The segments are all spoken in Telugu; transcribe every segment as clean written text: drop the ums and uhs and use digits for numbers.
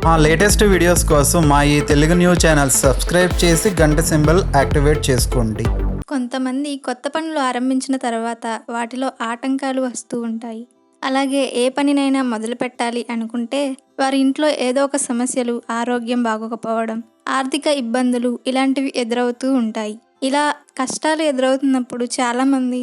మా లేటెస్ట్ వీడియోస్ కోసం మా ఈ తెలుగు న్యూస్ ఛానల్ సబ్స్క్రైబ్ చేసి గంట సింబల్ యాక్టివేట్ చేసుకోండి. కొంతమంది కొత్త పనులు ఆరంభించిన తర్వాత వాటిలో ఆటంకాలు వస్తూ ఉంటాయి. అలాగే ఏ పనినైనా మొదలు పెట్టాలి అనుకుంటే వారి ఇంట్లో ఏదో ఒక సమస్యలు, ఆరోగ్యం బాగోకపోవడం, ఆర్థిక ఇబ్బందులు ఇలాంటివి ఎదురవుతూ ఉంటాయి. ఇలా కష్టాలు ఎదురవుతున్నప్పుడు చాలామంది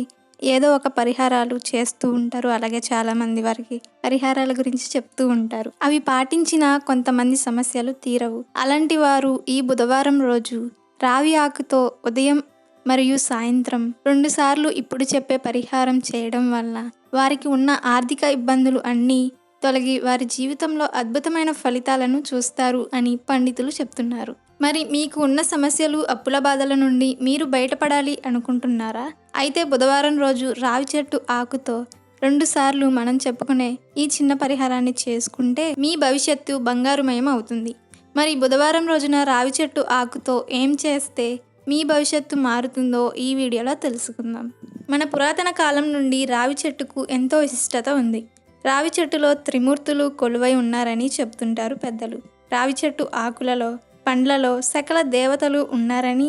ఏదో ఒక పరిహారాలు చేస్తూ ఉంటారు. అలాగే చాలామంది వారికి పరిహారాల గురించి చెప్తూ ఉంటారు. అవి పాటించిన కొంతమంది సమస్యలు తీరవు. అలాంటి వారు ఈ బుధవారం రోజు రావి ఆకుతో ఉదయం మరియు సాయంత్రం 2 సార్లు ఇప్పుడు చెప్పే పరిహారం చేయడం వల్ల వారికి ఉన్న ఆర్థిక ఇబ్బందులు అన్నీ తొలగి వారి జీవితంలో అద్భుతమైన ఫలితాలను చూస్తారు అని పండితులు చెప్తున్నారు. మరి మీకు ఉన్న సమస్యలు, అప్పుల బాధల నుండి మీరు బయటపడాలి అనుకుంటున్నారా? అయితే బుధవారం రోజు రావి చెట్టు ఆకుతో 2 సార్లు మనం చెప్పుకునే ఈ చిన్న పరిహారాన్ని చేసుకుంటే మీ భవిష్యత్తు బంగారుమయం అవుతుంది. మరి బుధవారం రోజున రావి చెట్టు ఆకుతో ఏం చేస్తే మీ భవిష్యత్తు మారుతుందో ఈ వీడియోలో తెలుసుకుందాం. మన పురాతన కాలం నుండి రావి చెట్టుకు ఎంతో విశిష్టత ఉంది. రావి చెట్టులో త్రిమూర్తులు కొలువై ఉన్నారని చెప్తుంటారు పెద్దలు. రావి చెట్టు ఆకులలో, పండ్లలో సకల దేవతలు ఉన్నారని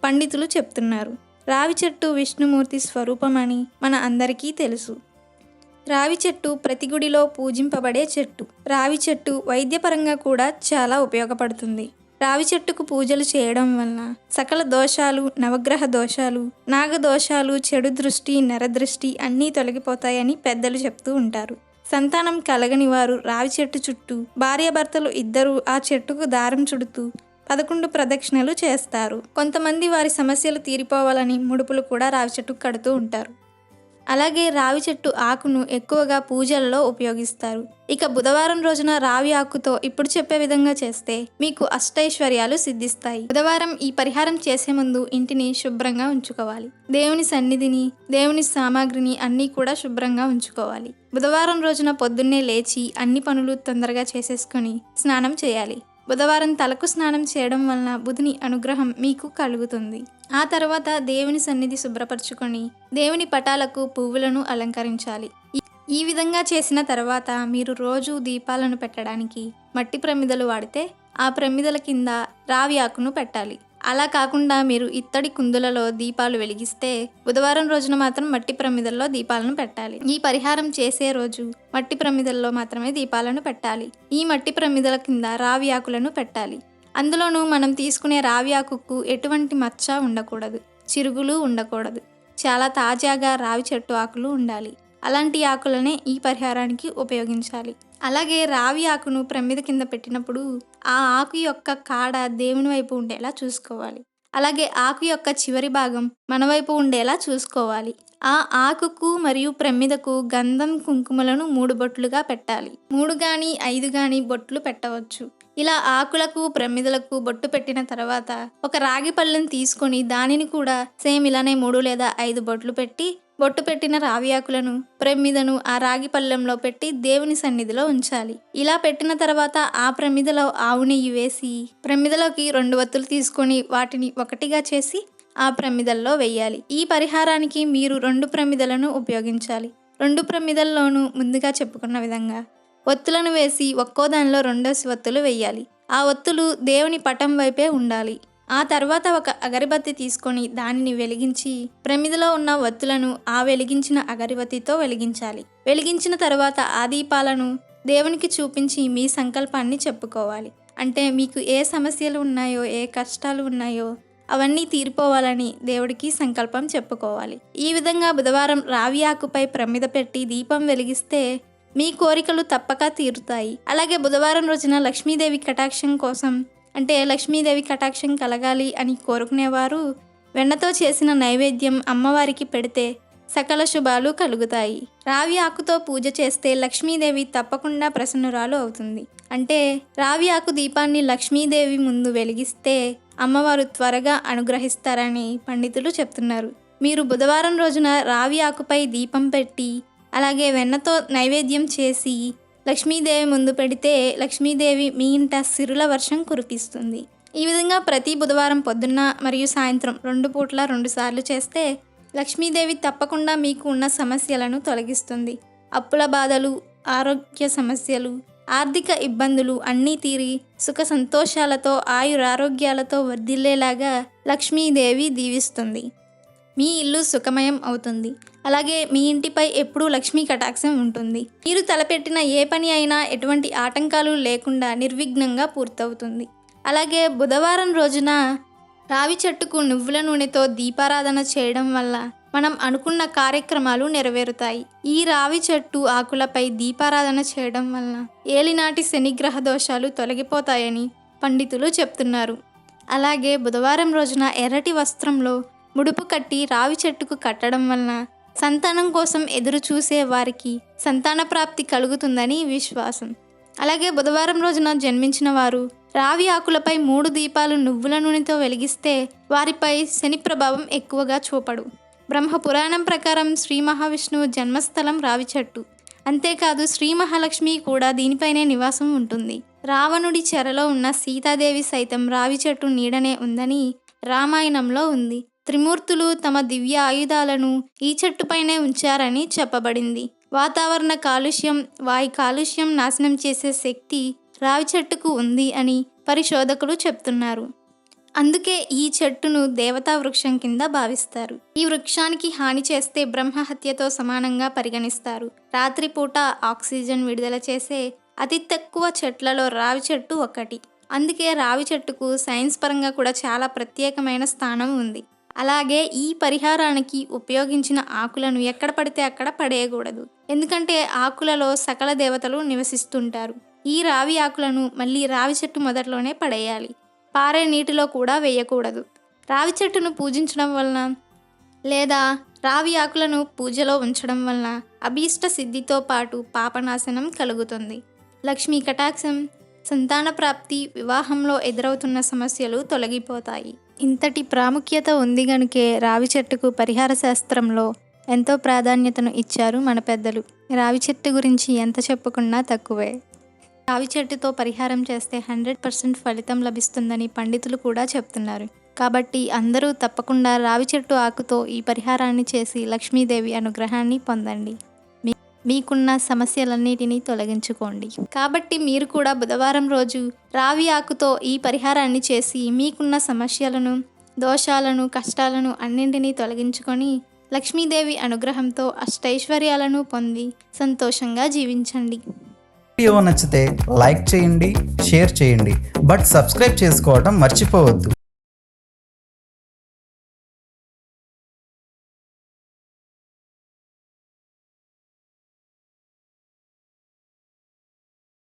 పండితులు చెప్తున్నారు. రావి చెట్టు విష్ణుమూర్తి స్వరూపమని మన అందరికీ తెలుసు. రావి చెట్టు ప్రతి గుడిలో పూజింపబడే చెట్టు. రావి చెట్టు వైద్యపరంగా కూడా చాలా ఉపయోగపడుతుంది. రావి చెట్టుకు పూజలు చేయడం వలన సకల దోషాలు, నవగ్రహ దోషాలు, నాగదోషాలు, చెడు దృష్టి, నరదృష్టి అన్నీ తొలగిపోతాయని పెద్దలు చెప్తూ ఉంటారు. సంతానం కలగని వారు రావి చెట్టు చుట్టూ భార్యాభర్తలు ఇద్దరూ ఆ చెట్టుకు దారం చుడుతూ 11 ప్రదక్షిణలు చేస్తారు. కొంతమంది వారి సమస్యలు తీరిపోవాలని ముడుపులు కూడా రావి చెట్టుకు కడుతూ ఉంటారు. అలాగే రావి చెట్టు ఆకును ఎక్కువగా పూజలలో ఉపయోగిస్తారు. ఇక బుధవారం రోజున రావి ఆకుతో ఇప్పుడు చెప్పే విధంగా చేస్తే మీకు అష్టైశ్వర్యాలు సిద్ధిస్తాయి. బుధవారం ఈ పరిహారం చేసే ముందు ఇంటిని శుభ్రంగా ఉంచుకోవాలి. దేవుని సన్నిధిని, దేవుని సామాగ్రిని అన్నీ కూడా శుభ్రంగా ఉంచుకోవాలి. బుధవారం రోజున పొద్దున్నే లేచి అన్ని పనులు తొందరగా చేసేసుకొని స్నానం చేయాలి. బుధవారం తలకు స్నానం చేయడం వలన బుధుని అనుగ్రహం మీకు కలుగుతుంది. ఆ తర్వాత దేవుని సన్నిధి శుభ్రపరచుకొని దేవుని పటాలకు పువ్వులను అలంకరించాలి. ఈ విధంగా చేసిన తర్వాత మీరు రోజు దీపాలను పెట్టడానికి మట్టి ప్రమిదలు వాడితే ఆ ప్రమిదల కింద రావి ఆకును పెట్టాలి. అలా కాకుండా మీరు ఇత్తడి కుందులలో దీపాలు వెలిగిస్తే బుధవారం రోజున మాత్రం మట్టి ప్రమిదల్లో దీపాలను పెట్టాలి. ఈ పరిహారం చేసే రోజు మట్టి ప్రమిదల్లో మాత్రమే దీపాలను పెట్టాలి. ఈ మట్టి ప్రమిదల కింద రావి ఆకులను పెట్టాలి. అందులోనూ మనం తీసుకునే రావి ఆకుకు ఎటువంటి మచ్చ ఉండకూడదు, చిరుగులు ఉండకూడదు. చాలా తాజాగా రావి చెట్టు ఆకులు ఉండాలి. అలాంటి ఆకులనే ఈ పరిహారానికి ఉపయోగించాలి. అలాగే రావి ఆకును ప్రమిద కింద పెట్టినప్పుడు ఆ ఆకు యొక్క కాడ దేవుని వైపు ఉండేలా చూసుకోవాలి. అలాగే ఆకు యొక్క చివరి భాగం మన వైపు ఉండేలా చూసుకోవాలి. ఆ ఆకుకు మరియు ప్రమిదకు గంధం, కుంకుమలను 3 బొట్లుగా పెట్టాలి. 3 గాని 5 గాని బొట్లు పెట్టవచ్చు. ఇలా ఆకులకు, ప్రమిదలకు బొట్టు పెట్టిన తర్వాత ఒక రాగి పళ్ళెం తీసుకొని దానిని కూడా సేమ్ ఇలానే 3 లేదా 5 బొట్లు పెట్టి బొట్టు పెట్టిన రావి ఆకులను, ప్రమిదను ఆ రాగి పళ్ళెంలో పెట్టి దేవుని సన్నిధిలో ఉంచాలి. ఇలా పెట్టిన తర్వాత ఆ ప్రమిదలో ఆవు నెయ్యి వేసి ప్రమిదలోకి 2 వత్తులు తీసుకొని వాటిని ఒకటిగా చేసి ఆ ప్రమిదల్లో వేయాలి. ఈ పరిహారానికి మీరు 2 ప్రమిదలను ఉపయోగించాలి. 2 ప్రమిదల్లోనూ ముందుగా చెప్పుకున్న విధంగా ఒత్తులను వేసి ఒక్కో దానిలో 2 ఒత్తులు వేయాలి. ఆ ఒత్తులు దేవుని పటం వైపే ఉండాలి. ఆ తర్వాత ఒక అగరబత్తి తీసుకొని దానిని వెలిగించి ప్రమిదలో ఉన్న ఒత్తులను ఆ వెలిగించిన అగరబత్తితో వెలిగించాలి. వెలిగించిన తర్వాత ఆ దీపాలను దేవునికి చూపించి మీ సంకల్పాన్ని చెప్పుకోవాలి. అంటే మీకు ఏ సమస్యలు ఉన్నాయో, ఏ కష్టాలు ఉన్నాయో అవన్నీ తీరిపోవాలని దేవుడికి సంకల్పం చెప్పుకోవాలి. ఈ విధంగా బుధవారం రావి ఆకుపై ప్రమిద పెట్టి దీపం వెలిగిస్తే మీ కోరికలు తప్పక తీరుతాయి. అలాగే బుధవారం రోజున లక్ష్మీదేవి కటాక్షం కోసం, అంటే లక్ష్మీదేవి కటాక్షం కలగాలి అని కోరుకునేవారు వెన్నతో చేసిన నైవేద్యం అమ్మవారికి పెడితే సకల శుభాలు కలుగుతాయి. రావి ఆకుతో పూజ చేస్తే లక్ష్మీదేవి తప్పకుండా ప్రసన్నురాలు అవుతుంది. అంటే రావి ఆకు దీపాన్ని లక్ష్మీదేవి ముందు వెలిగిస్తే అమ్మవారు త్వరగా అనుగ్రహిస్తారని పండితులు చెప్తున్నారు. మీరు బుధవారం రోజున రావి ఆకుపై దీపం పెట్టి అలాగే వెన్నతో నైవేద్యం చేసి లక్ష్మీదేవి ముందు పెడితే లక్ష్మీదేవి మీ ఇంట సిరుల వర్షం కురిపిస్తుంది. ఈ విధంగా ప్రతి బుధవారం పొద్దున్న మరియు సాయంత్రం 2 పూట్ల 2 సార్లు చేస్తే లక్ష్మీదేవి తప్పకుండా మీకు ఉన్న సమస్యలను తొలగిస్తుంది. అప్పుల బాధలు, ఆరోగ్య సమస్యలు, ఆర్థిక ఇబ్బందులు అన్నీ తీరి సుఖ సంతోషాలతో ఆయురారోగ్యాలతో వర్ధిల్లేలాగా లక్ష్మీదేవి దీవిస్తుంది. మీ ఇల్లు సుఖమయం అవుతుంది. అలాగే మీ ఇంటిపై ఎప్పుడూ లక్ష్మీ కటాక్షం ఉంటుంది. మీరు తలపెట్టిన ఏ పని అయినా ఎటువంటి ఆటంకాలు లేకుండా నిర్విఘ్నంగా పూర్తవుతుంది. అలాగే బుధవారం రోజున రావి చెట్టుకు నువ్వుల నూనెతో దీపారాధన చేయడం వల్ల మనం అనుకున్న కార్యక్రమాలు నెరవేరుతాయి. ఈ రావి చెట్టు ఆకులపై దీపారాధన చేయడం వల్ల ఏలినాటి శనిగ్రహ దోషాలు తొలగిపోతాయని పండితులు చెప్తున్నారు. అలాగే బుధవారం రోజున ఎర్రటి వస్త్రంలో ముడుపు కట్టి రావి చెట్టుకు కట్టడం వలన సంతానం కోసం ఎదురు చూసే వారికి సంతాన ప్రాప్తి కలుగుతుందని విశ్వాసం. అలాగే బుధవారం రోజున జన్మించిన వారు రావి ఆకులపై 3 దీపాలు నువ్వుల నూనెతో వెలిగిస్తే వారిపై శని ప్రభావం ఎక్కువగా చూపడు. బ్రహ్మ పురాణం ప్రకారం శ్రీ మహావిష్ణువు జన్మస్థలం రావి చెట్టు. అంతేకాదు శ్రీ మహాలక్ష్మి కూడా దీనిపైనే నివాసం ఉంటుంది. రావణుడి చెరలో ఉన్న సీతాదేవి సైతం రావి చెట్టు నీడనే ఉందని రామాయణంలో ఉంది. త్రిమూర్తులు తమ దివ్య ఆయుధాలను ఈ చెట్టుపైనే ఉంచారని చెప్పబడింది. వాతావరణ కాలుష్యం, వాయు కాలుష్యం నాశనం చేసే శక్తి రావి చెట్టుకు ఉంది అని పరిశోధకులు చెప్తున్నారు. అందుకే ఈ చెట్టును దేవతా వృక్షం కింద భావిస్తారు. ఈ వృక్షానికి హాని చేస్తే బ్రహ్మహత్యతో సమానంగా పరిగణిస్తారు. రాత్రిపూట ఆక్సిజన్ విడుదల చేసే అతి తక్కువ చెట్లలో రావి చెట్టు ఒకటి. అందుకే రావి చెట్టుకు సైన్స్ పరంగా కూడా చాలా ప్రత్యేకమైన స్థానం ఉంది. అలాగే ఈ పరిహారానికి ఉపయోగించిన ఆకులను ఎక్కడ పడితే అక్కడ పడేయకూడదు. ఎందుకంటే ఆకులలో సకల దేవతలు నివసిస్తుంటారు. ఈ రావి ఆకులను మళ్ళీ రావి చెట్టు మొదట్లోనే పడేయాలి. పారే నీటిలో కూడా వేయకూడదు. రావి చెట్టును పూజించడం వలన లేదా రావి ఆకులను పూజలో ఉంచడం వలన అభీష్ట సిద్ధితో పాటు పాపనాశనం కలుగుతుంది. లక్ష్మీ కటాక్షం, సంతాన ప్రాప్తి, వివాహంలో ఎదురవుతున్న సమస్యలు తొలగిపోతాయి. ఇంతటి ప్రాముఖ్యత ఉంది గనుకే రావి చెట్టుకు పరిహార శాస్త్రంలో ఎంతో ప్రాధాన్యతను ఇచ్చారు మన పెద్దలు. రావి చెట్టు గురించి ఎంత చెప్పుకున్నా తక్కువే. రావి చెట్టుతో పరిహారం చేస్తే 100% ఫలితం లభిస్తుందని పండితులు కూడా చెప్తున్నారు. కాబట్టి అందరూ తప్పకుండా రావి చెట్టు ఆకుతో ఈ పరిహారాన్ని చేసి లక్ష్మీదేవి అనుగ్రహాన్ని పొందండి. మీకున్న సమస్యలన్నిటినీ తొలగించుకోండి. కాబట్టి మీరు కూడా బుధవారం రోజు రావి ఆకుతో ఈ పరిహారాన్ని చేసి మీకున్న సమస్యలను, దోషాలను, కష్టాలను అన్నింటినీ తొలగించుకొని లక్ష్మీదేవి అనుగ్రహంతో అష్టైశ్వర్యాలను పొంది సంతోషంగా జీవించండి. వీడియో నచ్చితే లైక్ చేయండి, షేర్ చేయండి, బట్ సబ్స్క్రైబ్ చేసుకోవడం మర్చిపోవద్దు.